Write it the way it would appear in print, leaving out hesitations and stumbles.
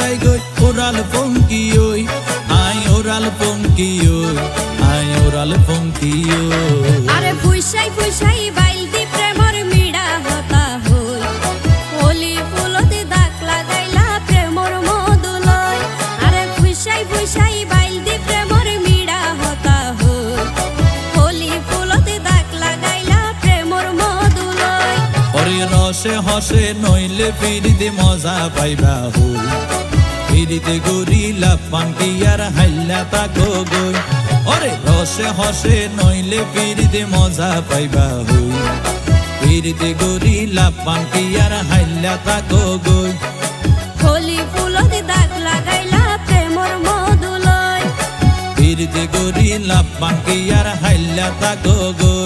যায় গই ওরাল পঙ্কি ওই আই ওরাল পঙ্কি ওই আই ওরাল পঙ্কি ওই আরে ফুইসাই ফুইসাই বাইল দি প্রেমর মিড়া হতা হই হোলি ফুলতে দাগ লাগাইলা প্রেমর মধুলয় আরে ফুইসাই ফুইসাই বাইল দি প্রেমর মিড়া হতা হই হোলি ফুলতে দাগ লাগাইলা প্রেমর মধুলয় ওরে রসে হসে নইলে ফিরিতে মজা পাইবা হই ফিরিতে গরিলা পান্টি আর হাইলা তাকো গই ওরে রসে হসে নইলে ফিরিতে মজা পাইবা হই ফিরিতে গরিলা পান্টি আর হাইলা তাকো গই হোলি ফুলতে দাগ লাগাইলা প্রেমর মধুলয় ফিরিতে গরিলা পান্টি আর হাইলা তাকো গই